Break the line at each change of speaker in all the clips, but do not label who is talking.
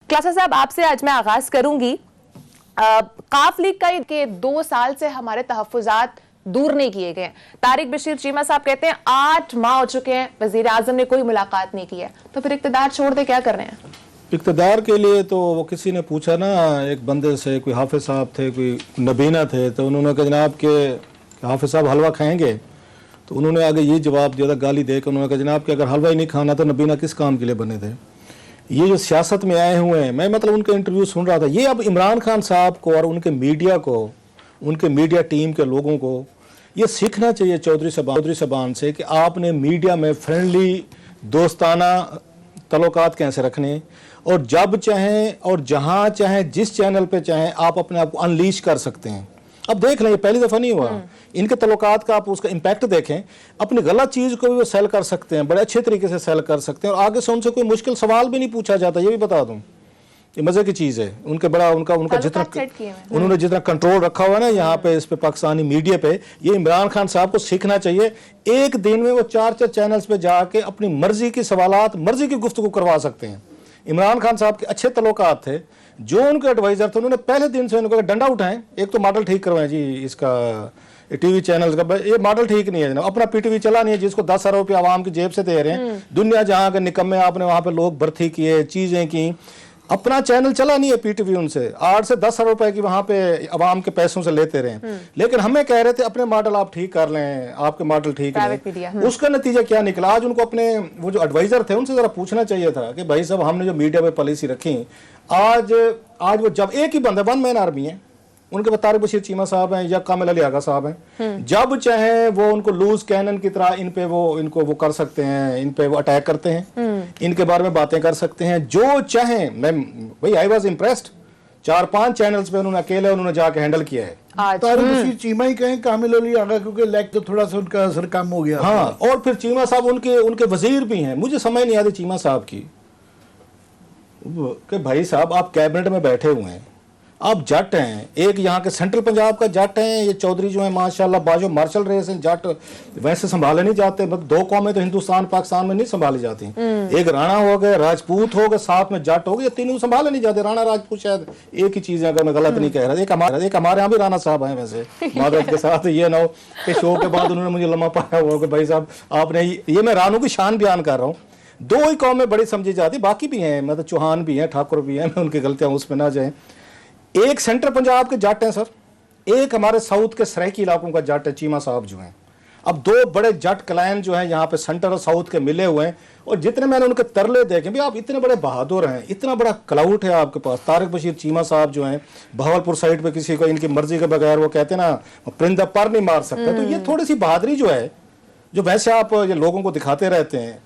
क्लासा साहब, आपसे आज मैं आगाज करूंगी। काफ लीग का के 2 साल से हमारे तहफ्फुजात दूर नहीं किए गए। तारिक बशीर चीमा साहब कहते हैं 8 माह हो चुके हैं, वजीर आजम ने कोई मुलाकात नहीं की है, तो फिर इख्तिदार छोड़ दे क्या कर रहे हैं?
इख्तिदार के लिए तो वो किसी ने पूछा ना एक बंदे से, कोई हाफिज साहब थे, कोई नबीना थे, तो उन्होंने कहा जनाब के हाफिज साहब हलवा खाएंगे, तो उन्होंने आगे ये जवाब दिया था गाली दे के, उन्होंने कहा जनाब कि अगर हलवा ही नहीं खाना तो नबीना किस काम के लिए बने थे। ये जो सियासत में आए हुए हैं, मैं मतलब उनका इंटरव्यू सुन रहा था, ये अब इमरान खान साहब को और उनके मीडिया को, उनके मीडिया टीम के लोगों को ये सीखना चाहिए चौधरी साहबान से कि आपने मीडिया में फ्रेंडली दोस्ताना तल्लुकात कैसे रखने, और जब चाहें और जहां चाहें जिस चैनल पे चाहें आप अपने आप को अनलीश कर सकते हैं। अब देख लें, ये पहली दफ़ा नहीं हुआ, इनके तल्लुकात का आप उसका इम्पैक्ट देखें, अपनी गलत चीज़ को भी वो सेल कर सकते हैं, बड़े अच्छे तरीके से सेल कर सकते हैं, और आगे से उनसे कोई मुश्किल सवाल भी नहीं पूछा जाता। ये भी बता दूं, ये मज़े की चीज़ है। उनके बड़ा उनका जितना उन्होंने जितना कंट्रोल रखा हुआ है ना यहाँ पे, इस पे पाकिस्तानी मीडिया पे, ये इमरान खान साहब को सीखना चाहिए। एक दिन में वो 4 चैनल्स पे जाके अपनी मर्जी की सवालात, मर्जी की गुफ्तगू करवा सकते हैं। इमरान खान साहब के अच्छे तल्लुकात थे, जो उनके एडवाइजर थे उन्होंने पहले दिन से उनको डंडा उठाएं, एक तो मॉडल ठीक करवाएं जी, इसका टीवी चैनल का ये मॉडल ठीक नहीं है जनाब, अपना पीटीवी चला नहीं है जिसको 10 अरब रुपये आवाम की जेब से दे रहे हैं। दुनिया जहाँ के निकम्मे आपने वहाँ पे लोग भर्ती किए, चीज़ें की, अपना चैनल चला नहीं है पीटीवी, उनसे 8 से 10 अरब रुपए की वहाँ पे आवाम के पैसों से लेते रहे। लेकिन हमें कह रहे थे अपने मॉडल आप ठीक कर लें, आपके मॉडल ठीक है। उसका नतीजा क्या निकला? आज उनको अपने वो जो एडवाइजर थे उनसे जरा पूछना चाहिए था कि भाई साहब हमने जो मीडिया पे पॉलिसी रखी, आज वो जब एक ही बंदा 1 मैन आर्मी है, उनके बाद तारिक बशीर चीमा साहब हैं या कामिल अली आगा साहब हैं, जब चाहे वो उनको लूज कैनन की तरह इनको वो कर सकते हैं, इन पे वो अटैक करते हैं, इनके बारे में बातें कर सकते हैं जो चाहें। मैं भाई आई वाज इम्प्रेस्ड, 4-5 चैनल्स पे उन्होंने जाके हैंडल किया है।
तारिक बशीर चीमा ही कहें, कामिल अली आगा, क्योंकि लेग तो थोड़ा सा उनका असर कम हो गया।
हाँ, और फिर चीमा साहब उनके वजीर भी हैं। मुझे समझ नहीं आती चीमा साहब की कि भाई साहब आप कैबिनेट में बैठे हुए हैं, आप जट हैं, एक यहाँ के सेंट्रल पंजाब का जट हैं, ये चौधरी जो है माशाल्लाह बाजो मार्शल रेस हैं, जट वैसे संभाले नहीं जाते, मतलब 2 कौमें तो हिंदुस्तान पाकिस्तान में नहीं संभाली जाती। एक राणा हो गए, राजपूत हो गए, साथ में जट हो गए, ये तीनों संभाले नहीं जाते। राणा राजपूत शायद एक ही चीज है, अगर मैं गलत नहीं कह रहा। एक हमारे यहाँ भी राणा साहब हैं वैसे, माधव के साथ। ये ना हो कि शो के बाद उन्होंने मुझे लम्हा पाया हुआ कि भाई साहब आपने ये मैं रानों की शान बयान कर रहा हूँ। 2 ही कौमें बड़ी समझी जाती, बाकी भी हैं, मतलब चौहान भी हैं, ठाकुर भी हैं, मैं उनकी गलतियां उसमें ना जाए। एक सेंट्रल पंजाब के जट हैं सर, एक हमारे साउथ के सराइकी इलाकों का जट है चीमा साहब जो हैं। अब 2 बड़े जट क्लाइन जो हैं यहाँ पे सेंटर और साउथ के मिले हुए हैं, और जितने मैंने उनके तरले देखे भी, आप इतने बड़े बहादुर हैं, इतना बड़ा क्लाउट है आपके पास। तारिक बशीर चीमा साहब जो हैं बहावलपुर साइड पे किसी को इनकी मर्जी के बगैर, वो कहते हैं ना परिंदा पर नहीं मार सकता, तो ये थोड़ी सी बहादुरी जो है, जो वैसे आप ये लोगों को दिखाते रहते हैं,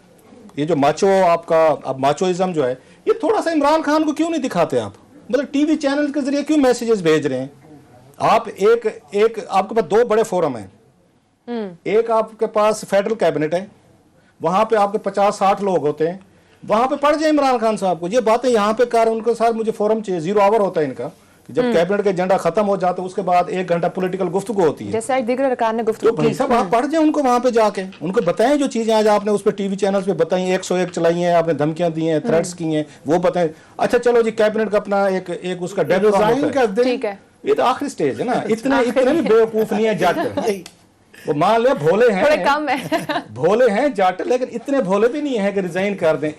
ये जो माचो आपका अब माचोइज्म जो है, ये थोड़ा सा इमरान खान को क्यों नहीं दिखाते आप? मतलब टीवी चैनल के जरिए क्यों मैसेजेस भेज रहे हैं आप? एक आपके पास 2 बड़े फोरम हैं, एक आपके पास फेडरल कैबिनेट है, वहां पे आपके 50-60 लोग होते हैं, वहां पे पढ़ जाए इमरान खान साहब को ये बातें यहाँ पे कर उनको, सर मुझे फोरम चाहिए, 0 आवर होता है इनका, जब कैबिनेट का एजेंडा खत्म हो जाता है उसके बाद 1 घंटा पॉलिटिकल गुफ्तगू होती है,
जैसे आज दीगर अरकान ने गुफ्तगू की।
सब आप पढ़ जाए उनको, वहां पे जाके उनको बताएं जो चीजें आज आपने उस पर टीवी चैनल्स पे बताई, 101 चलाई हैं आपने, धमकियां दी हैं, थ्रेट्स की हैं, वो बताएं। अच्छा चलो जी, कैबिनेट का अपना एक उसका डेडलाइन कर दें, ठीक है, ये तो आखिरी स्टेज है ना। इतने भी बेवकूफ नहीं है जट, वो मान लिया भोले हैं,
थोड़े कम है
भोले हैं जट, लेकिन इतने भोले भी नहीं है कि रिजाइन कर दें।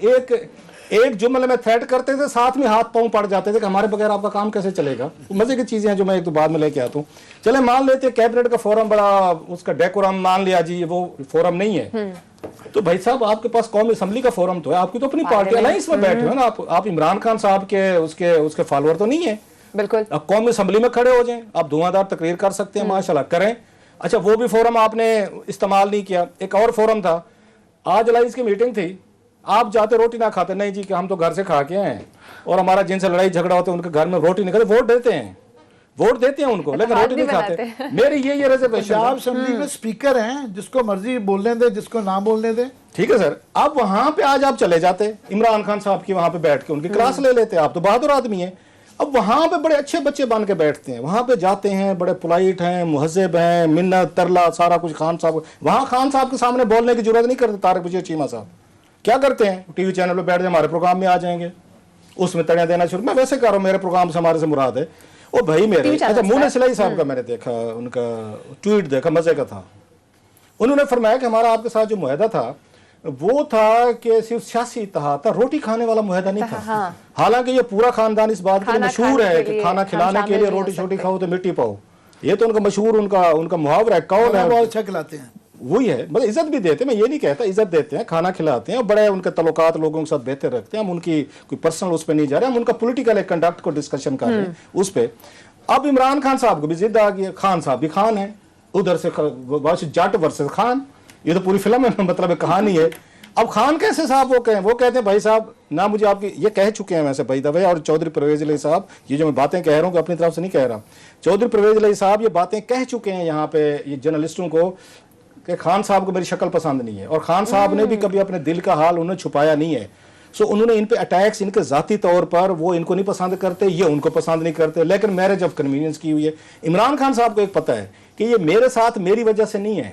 एक जुमले में थ्रेट करते थे, साथ में हाथ पांव पड़ जाते थे कि हमारे बगैर आपका काम कैसे चलेगा। मजे की चीजें हैं जो मैं 1-2 बाद में लेके आता हूँ। चले मान लेते कैबिनेट का फोरम बड़ा उसका डेकोरम मान लिया जी, वो फोरम नहीं है, तो भाई साहब आपके पास कौमी असेंबली का फोरम तो है, आपकी तो अपनी पार्टी अलायंस में बैठे हो ना आप इमरान खान साहब के उसके फॉलोअर तो नहीं है।
बिल्कुल,
अब कौमी असेंबली में खड़े हो जाएं, आप धुआंधार तकरीर कर सकते हैं, माशाल्लाह करें। अच्छा वो भी फोरम आपने इस्तेमाल नहीं किया। एक और फोरम था, आज अलायंस की मीटिंग थी, आप जाते रोटी ना खाते, नहीं जी कि हम तो घर से खा के आए हैं और हमारा जिनसे लड़ाई झगड़ा होता है उनके घर में रोटी नहीं खाते, वोट देते हैं उनको, लेकिन रोटी नहीं खाते। मेरी ये रिजर्वेशन,
पंजाब असेंबली में स्पीकर हैं, जिसको मर्जी बोलने दे, जिसको ना बोलने दे,
ठीक है सर। अब वहां पे आज आप चले जाते इमरान खान साहब की वहां पे बैठ के उनकी क्लास ले लेते, आप तो बहादुर आदमी हैं। अब वहां पे बड़े अच्छे बच्चे बन के बैठते हैं, वहां पे जाते हैं, बड़े पोलाइट हैं, मुहज्जब हैं, मिन्नत तरला सारा कुछ खान साहब, वहां खान साहब के सामने बोलने की जरूरत नहीं करते। तारिक बशीर चीमा साहब क्या करते हैं, टीवी चैनल पे बैठ जाए, हमारे प्रोग्राम में आ जाएंगे, उसमें तड़ियाँ देना शुरू। मैं वैसे कर रहा हूँ, मेरे प्रोग्राम से हमारे से मुराद है। ओ भाई मेरे, अच्छा मुन्ना सिलाई साहब का मैंने देखा, उनका ट्वीट देखा, मजे का था। उन्होंने फरमाया कि हमारा आपके साथ जो मुआहदा था वो था कि सिर्फ सियासी इत्तेहाद था, रोटी खाने वाला मुआहदा नहीं था। हालांकि ये पूरा खानदान इस बात के लिए मशहूर है कि खाना खिलाने के लिए रोटी छोटी खाओ तो मिट्टी पाओ, ये तो उनका मशहूर उनका मुहावरा है, कौल है।
बहुत अच्छा खिलाते हैं,
वही है, मतलब इज्जत भी देते हैं, मैं ये नहीं कहता, इज्जत देते हैं, खाना खिलाते हैं, बड़े उनके तल्लुकात लोगों के साथ बेहतर रखते हैं। हम उनकी कोई पर्सनल उस पर नहीं जा रहे, हम उनका पॉलिटिकल कंडक्ट को डिस्कशन कर रहे हैं उस पर। अब इमरान खान साहब को भी जिद आ गई, खान साहब भी खान है, उधर से जट वर्सेस खान, ये तो पूरी फिल्म है, मतलब है, कहानी है। अब खान कैसे साहब वो कहते हैं भाई साहब ना, मुझे आपकी ये कह चुके हैं वैसे भाई दवे और चौधरी परवेज अली साहब, ये जो मैं बातें कह रहा हूँ अपनी तरफ से नहीं कह रहा, चौधरी परवेज अली साहब ये बातें कह चुके हैं यहाँ पे ये जर्नलिस्टों को कि खान साहब को मेरी शक्ल पसंद नहीं है, और खान साहब ने भी कभी अपने दिल का हाल उन्हें छुपाया नहीं है। सो उन्होंने इन पे अटैक्स, इनके ज़ाती तौर पर वो इनको नहीं पसंद करते, ये उनको पसंद नहीं करते, लेकिन मैरिज ऑफ कन्वीनियंस की हुई है। इमरान खान साहब को एक पता है कि ये मेरे साथ मेरी वजह से नहीं है,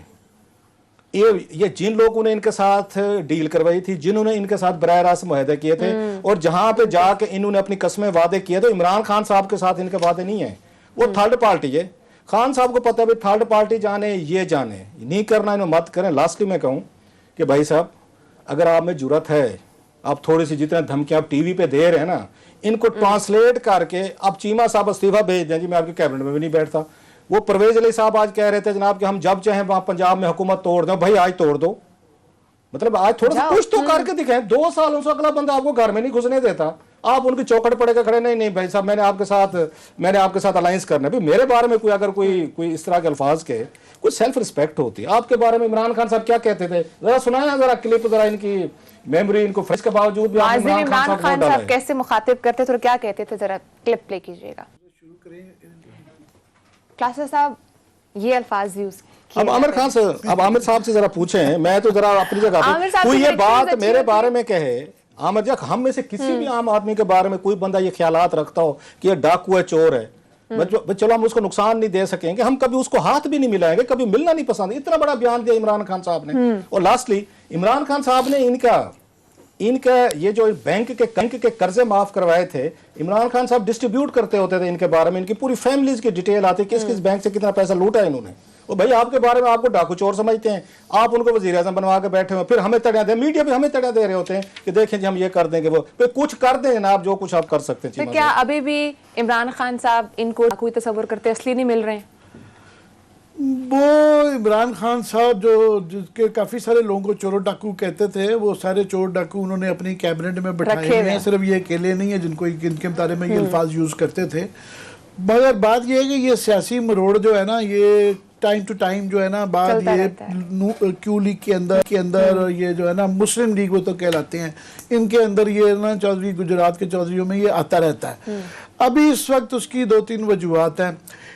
ये जिन लोगों ने इनके साथ डील करवाई थी, जिन्होंने इनके साथ बराह रास्त मुआहदे किए थे, और जहां पे जाके इन्होंने अपनी कस्में वादे किए थे, इमरान खान साहब के साथ इनके वादे नहीं है, वो थर्ड पार्टी है। खान साहब को पता है भाई थर्ड पार्टी जाने ये जाने नहीं करना, इन्हें मत करें। लास्टली मैं कहूँ कि भाई साहब अगर आप में जरूरत है, आप थोड़ी सी जितने धमकियां आप टीवी पे दे रहे हैं ना, इनको ट्रांसलेट करके आप चीमा साहब इस्तीफा भेज दें जी, मैं आपके कैबिनेट में भी नहीं बैठता। वो परवेज अली साहब आज कह रहे थे जनाब कि हम जब चाहें वहां पंजाब में हुकूमत तोड़ दें, भाई आज तोड़ दो, मतलब आज थोड़ा सा कुछ तो करके दिखाएं। 2 सालों से अगला बंदा आपको घर में नहीं घुसने देता, आप उनकी चौखट पड़े के खड़े, नहीं भाई साहब मैंने आपके साथ अलायंस करना है। मेरे बारे में कोई इस तरह के अल्फाज के, कुछ सेल्फ रिस्पेक्ट होती है। आपके बारे में इमरान खान साहब क्या कहते थे, जरा सुनाया जरा क्लिप, जरा इनकी मेमोरी, इनको फ्रेश के बावजूद भी
इमरान खान साहब कैसे मुखातिब करते थे और क्या कहते थे, जरा क्लिप प्ले कीजिएगा। क्लासेस साहब ये अल्फाज यूज
अब आमिर साहब से जरा पूछें, मैं तो जरा अपनी जगह पे, कोई ये बात मेरे बारे में कहे, आमिर जी हम में से किसी भी आम आदमी के बारे में कोई बंदा ये ख्यालात रखता हो कि ये डाकू है, चोर है, चलो हम उसको नुकसान नहीं दे सकेंगे, हम कभी उसको हाथ भी नहीं मिलाएंगे, कभी मिलना नहीं पसंद। इतना बड़ा बयान दिया इमरान खान साहब ने। और लास्टली इमरान खान साहब ने इनका ये जो बैंक के कर्जे माफ करवाए थे, इमरान खान साहब डिस्ट्रीब्यूट करते होते थे इनके बारे में, इनकी पूरी फैमिलीज की डिटेल आती, किस किस बैंक से कितना पैसा लूटा है इन्होंने। और भाई आपके बारे में आपको डाकू चोर समझते हैं, आप उनको वजीर आज़म बनवा के बैठे हुए, फिर हमें तड़िया दे, मीडिया भी हमें तड़िया दे रहे होते हैं कि देखें जी हम ये कर देंगे, वो कुछ कर दें ना, आप जो कुछ आप कर सकते हैं।
तो क्या अभी भी इमरान खान साहब इनको कोई तस्वर करते असली नहीं मिल रहे हैं?
वो इमरान खान साहब जो जिसके काफ़ी सारे लोगों को चोर डाकू कहते थे, वो सारे चोर डाकू उन्होंने अपनी कैबिनेट में बैठाए हुए हैं। सिर्फ ये अकेले नहीं है जिनके बारे में ये अल्फाज यूज़ करते थे। मगर बात ये है कि ये सियासी मरोड़ जो है ना, ये टाइम टू टाइम जो है ना, बात ये क्यू लीग के अंदर ये जो है ना, मुस्लिम लीग वो तो कहलाते हैं, इनके अंदर ये ना चौधरी गुजरात के चौधरियों में ये आता रहता है। अभी इस वक्त उसकी 2-3 वजूहत हैं।